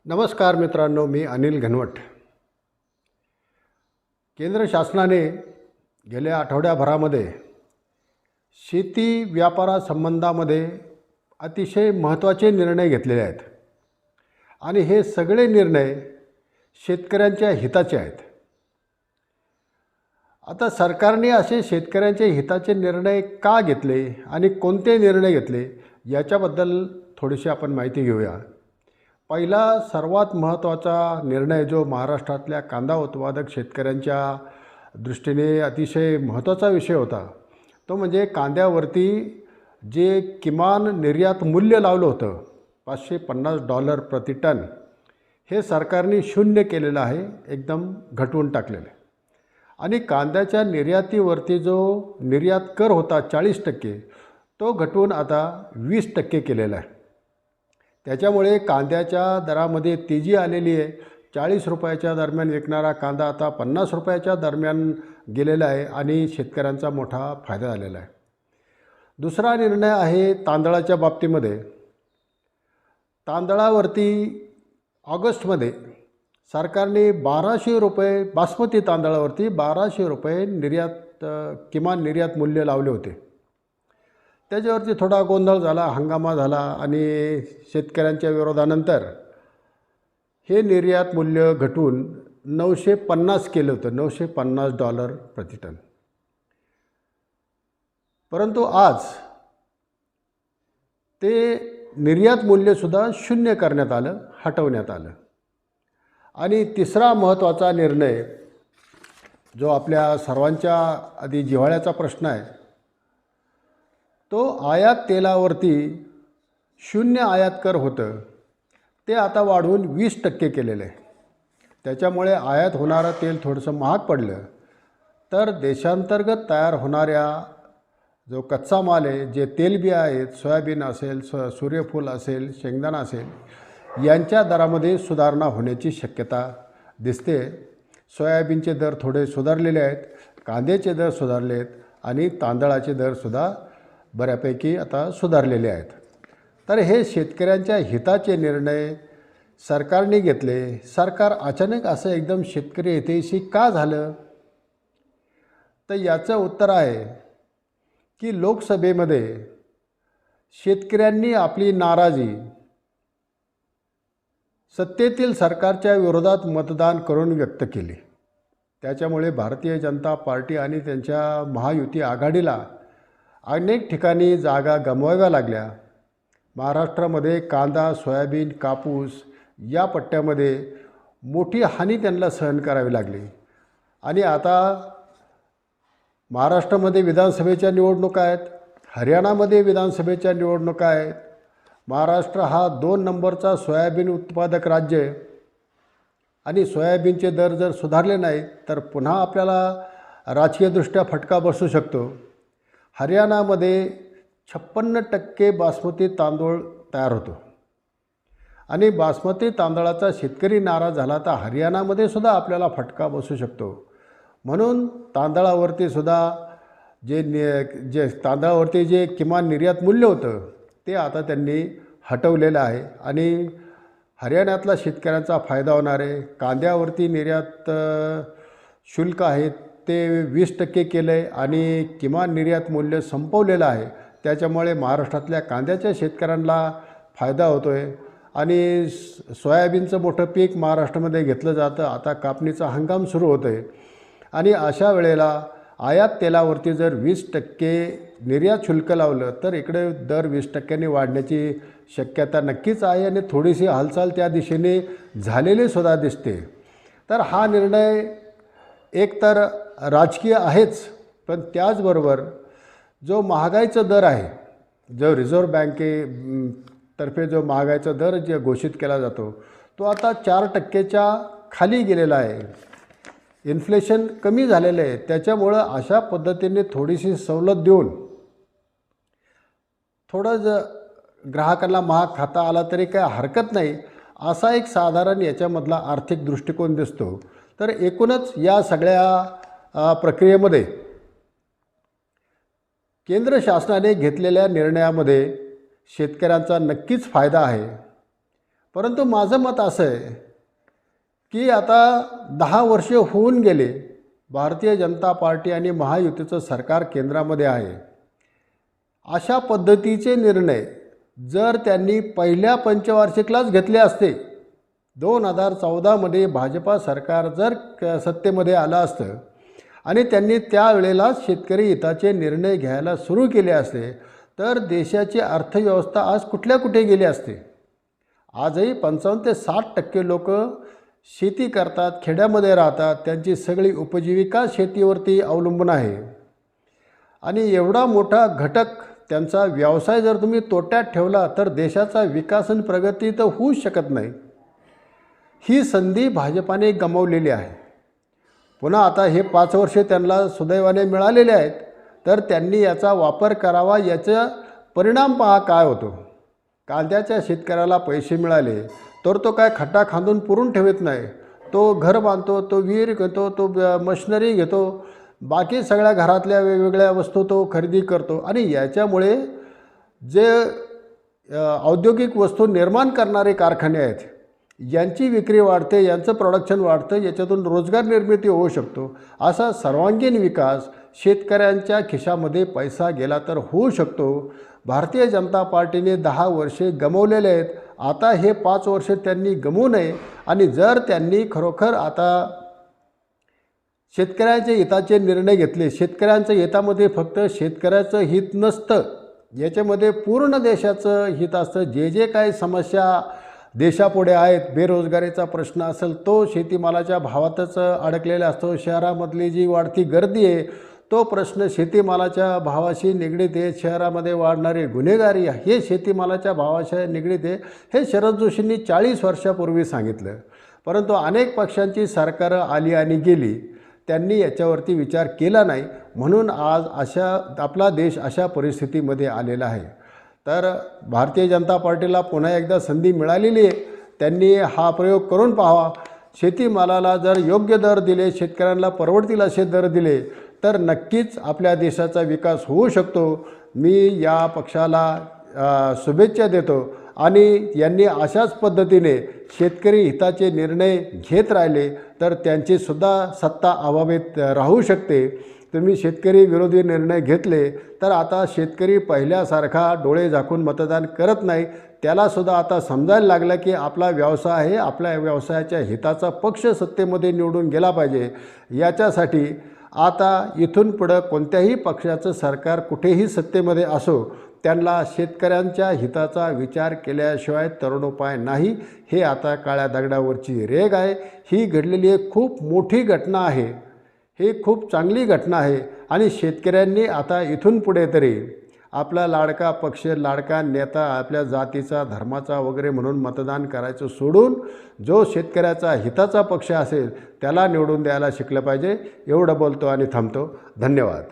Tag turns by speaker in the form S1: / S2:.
S1: नमस्कार मित्रांनो, मी अनिल घनवट. केंद्र शासनाने गेल्या आठवड्याभरामध्ये शेती व्यापारासंबंधामध्ये अतिशय महत्त्वाचे निर्णय घेतलेले आहेत आणि हे सगळे निर्णय शेतकऱ्यांच्या हिताचे आहेत. आता सरकारने असे शेतकऱ्यांच्या हिताचे निर्णय का घेतले आणि कोणते निर्णय घेतले याच्याबद्दल थोडीशी आपण माहिती घेऊया. पहिला सर्वात महत्त्वाचा निर्णय जो महाराष्ट्रातल्या कांदा उत्पादक शेतकऱ्यांच्या दृष्टीने अतिशय महत्त्वाचा विषय होता तो म्हणजे कांद्यावरती जे किमान निर्यात मूल्य लावलं होतं $550 प्रति टन, हे सरकारने शून्य केलेलं आहे, एकदम घटवून टाकलेलं आहे. आणि कांद्याच्या निर्यातीवरती जो निर्यात कर होता 40%, तो घटवून आता 20% केलेला आहे. त्याच्यामुळे कांद्याच्या दरामध्ये तेजी आलेली आहे. 40 रुपयाच्या दरम्यान विकणारा कांदा आता 50 रुपयाच्या दरम्यान गेलेला आहे आणि शेतकऱ्यांचा मोठा फायदा झालेला आहे. दुसरा निर्णय आहे तांदळाच्या बाबतीमध्ये. तांदळावरती ऑगस्टमध्ये सरकारने ₹1200 बासमती तांदळावरती ₹1200 किमान निर्यात मूल्य लावले होते. त्याच्यावरती थोडा गोंधळ झाला, हंगामा झाला आणि शेतकऱ्यांच्या विरोधानंतर हे निर्यात मूल्य घटून 950 केलं होतं, $950 प्रति टन. परंतु आज ते निर्यात मूल्यसुद्धा शून्य करण्यात आलं, हटवण्यात आलं. आणि तिसरा महत्त्वाचा निर्णय जो आपल्या सर्वांच्या आधी जिव्हाळ्याचा प्रश्न आहे तो आयात तेलावरती 0 आयात कर होतं, ते आता वाढवून 20% केलेलं आहे. त्याच्यामुळे आयात होणारं तेल थोडंसं महाग पडलं तर देशांतर्गत तयार होणाऱ्या जो कच्चा माल आहे, जे तेलबिया आहेत, सोयाबीन असेल, सूर्यफूल असेल, शेंगदाणा असेल, यांच्या दरामध्ये सुधारणा होण्याची शक्यता दिसते. सोयाबीनचे दर थोडे सुधारलेले आहेत, कांद्याचे दर सुधारले आहेत आणि तांदळाचे दरसुद्धा बऱ्यापैकी आता सुधारलेले आहेत. तर हे शेतकऱ्यांच्या हिताचे निर्णय सरकारने घेतले. सरकार अचानक असं एकदम शेतकरी हितैषी का झालं, तर याचं उत्तर आहे की लोकसभेमध्ये शेतकऱ्यांनी आपली नाराजी सत्तेतील सरकारच्या विरोधात मतदान करून व्यक्त केली. त्याच्यामुळे भारतीय जनता पार्टी आणि त्यांच्या महायुती आघाडीला अनेक ठिकाणी जागा गमवाव्या लागल्या. महाराष्ट्रामध्ये कांदा, सोयाबीन, कापूस या पट्ट्यामध्ये मोठी हानी त्यांना सहन करावी लागली. आणि आता महाराष्ट्रामध्ये विधानसभेच्या निवडणुका आहेत, हरियाणामध्ये विधानसभेच्या निवडणुका आहेत. महाराष्ट्र हा 2 नंबरचा सोयाबीन उत्पादक राज्य आहे आणि सोयाबीनचे दर जर सुधारले नाहीत तर पुन्हा आपल्याला राजकीयदृष्ट्या फटका बसू शकतो. हरियाणामध्ये 56% बासमती तांदूळ तयार होतो आणि बासमती तांदळाचा शेतकरी नाराज झाला तर हरियाणामध्ये सुद्धा आपल्याला फटका बसू शकतो. म्हणून तांदळावरती सुद्धा जे तांदळावरती जे किमान निर्यात मूल्य होतं ते आता त्यांनी हटवलेलं आहे आणि हरियाणातला शेतकऱ्यांचा फायदा होणार आहे. कांद्यावरती निर्यात शुल्क आहे ते 20% केलं आहे आणि किमान निर्यात मूल्य संपवलेलं आहे. त्याच्यामुळे महाराष्ट्रातल्या कांद्याच्या शेतकऱ्यांना फायदा होतो आहे आणि सोयाबीनचं मोठं पीक महाराष्ट्रामध्ये घेतलं जातं. आता कापणीचा हंगाम सुरू होतो आहे आणि अशा वेळेला आयात तेलावरती जर 20% निर्यात शुल्क लावलं तर इकडे दर 20% वाढण्याची शक्यता नक्कीच आहे आणि थोडीशी हालचाल त्या दिशेने झालेली सुद्धा दिसते. तर हा निर्णय एकतर राजकीय आहेच, पण त्याचबरोबर जो महागाईचा दर आहे, जो रिझर्व्ह बँकेतर्फे जो महागाईचा दर जे घोषित केला जातो तो आता 4%च्या खाली गेलेला आहे. इन्फ्लेशन कमी झालेलं आहे. त्याच्यामुळं अशा पद्धतीने थोडीशी सवलत देऊन थोडं ग्राहकांना महाग खाता आला तरी काय हरकत नाही, असा एक साधारण याच्यामधला आर्थिक दृष्टिकोन दिसतो. तर एकूणच या सगळ्या प्रक्रियेमध्ये केंद्र शासनाने घेतलेल्या निर्णयामध्ये शेतकऱ्यांचा नक्कीच फायदा आहे. परंतु माझं मत असं आहे की आता 10 वर्षे होऊन गेले, भारतीय जनता पार्टी आणि महायुतीचं सरकार केंद्रामध्ये आहे. अशा पद्धतीचे निर्णय जर त्यांनी पहिल्या पंचवार्षिकलाच घेतले असते, 2014मध्ये भाजपा सरकार जर सत्तेमध्ये आलं असतं आणि त्यांनी त्यावेळेला शेतकरी हिताचे निर्णय घ्यायला सुरू केले असते, तर देशाची अर्थव्यवस्था आज कुठल्या कुठे गेली असते. आजही 55 ते 60% लोक शेती करतात, खेड्यामध्ये राहतात, त्यांची सगळी उपजीविका शेतीवरती अवलंबून आहे. आणि एवढा मोठा घटक त्यांचा व्यवसाय जर तुम्ही तोट्यात ठेवला तर देशाचा विकास आणि प्रगती तर होऊच शकत नाही. ही संधी भाजपाने गमावलेली आहे. पुन्हा आता हे 5 वर्षे त्यांना सुदैवाने मिळालेले आहेत, तर त्यांनी याचा वापर करावा. याचा परिणाम पहा काय होतो. कांद्याच्या शेतकऱ्याला पैसे मिळाले तर तो काय खड्डा खांदून पुरून ठेवत नाही, तो घर बांधतो, तो विहीर घेतो, तो मशिनरी घेतो, बाकी सगळ्या घरातल्या वेगवेगळ्या वस्तू तो खरेदी करतो. आणि याच्यामुळे जे औद्योगिक वस्तू निर्माण करणारे कारखाने आहेत यांची विक्री वाढते, यांचं प्रोडक्शन वाढतं, याच्यातून रोजगार निर्मिती होऊ शकतो. असा सर्वांगीण विकास शेतकऱ्यांच्या खिशामध्ये पैसा गेला तर होऊ शकतो. भारतीय जनता पार्टीने 10 वर्षे गमावलेले आहेत. आता हे 5 वर्षे त्यांनी गमवू नये. आणि जर त्यांनी खरोखर आता शेतकऱ्यांच्या हिताचे निर्णय घेतले, शेतकऱ्यांच्या हितामध्ये फक्त शेतकऱ्याचं हित नसतं, याच्यामध्ये पूर्ण देशाचं हित असतं. जे जे काही समस्या देशापुढे आहेत, बेरोजगारीचा प्रश्न असेल तो शेतीमालाच्या भावातच अडकलेला असतो. शहरामधली जी वाढती गर्दी आहे तो प्रश्न शेतीमालाच्या भावाशी निगडीत आहे. शहरामध्ये वाढणारी गुन्हेगारी हे शेतीमालाच्या भावाशी निगडीत आहे. हे शरद जोशींनी 40 वर्षापूर्वी सांगितलं. परंतु अनेक पक्षांची सरकारं आली आणि गेली, त्यांनी याच्यावरती विचार केला नाही. म्हणून आज आपला देश अशा परिस्थितीमध्ये आलेला आहे. तर भारतीय जनता पार्टीला पुन्हा एकदा संधी मिळालेली आहे. त्यांनी हा प्रयोग करून पाहावा. शेतीमालाला जर योग्य दर दिले, शेतकऱ्यांना परवडतील असे दर दिले तर नक्कीच आपल्या देशाचा विकास होऊ शकतो. मी या पक्षाला शुभेच्छा देतो. आणि यांनी अशाच पद्धतीने शेतकरी हिताचे निर्णय घेत राहिले तर त्यांचीसुद्धा सत्ता अबाधित राहू शकते. तुम्ही शेतकरी विरोधी निर्णय घेतले तर आता शेतकरी पहिल्यासारखा डोळे झाकून मतदान करत नाही. त्यालासुद्धा आता समजायला लागलं की आपला व्यवसाय आहे, आपल्या व्यवसायाच्या हिताचा पक्ष सत्तेमध्ये निवडून गेला पाहिजे. याच्यासाठी आता इथून पुढं कोणत्याही पक्षाचं सरकार कुठेही सत्तेमध्ये असो, त्यांना शेतकऱ्यांच्या हिताचा विचार केल्याशिवाय तरुणोपाय नाही. हे आता काळ्या दगडावरची रेघ आहे. ही घडलेली एक खूप मोठी घटना आहे, ही खूप चांगली घटना आहे. आणि शेतकऱ्यांनी आता इथून पुढे तरी आपला लाडका पक्ष, लाडका नेता, आपल्या जातीचा, धर्माचा वगैरे म्हणून मतदान करायचं सोडून जो शेतकऱ्याचा हिताचा पक्ष असेल त्याला निवडून द्यायला शिकलं पाहिजे. एवढं बोलतो आणि थांबतो. धन्यवाद.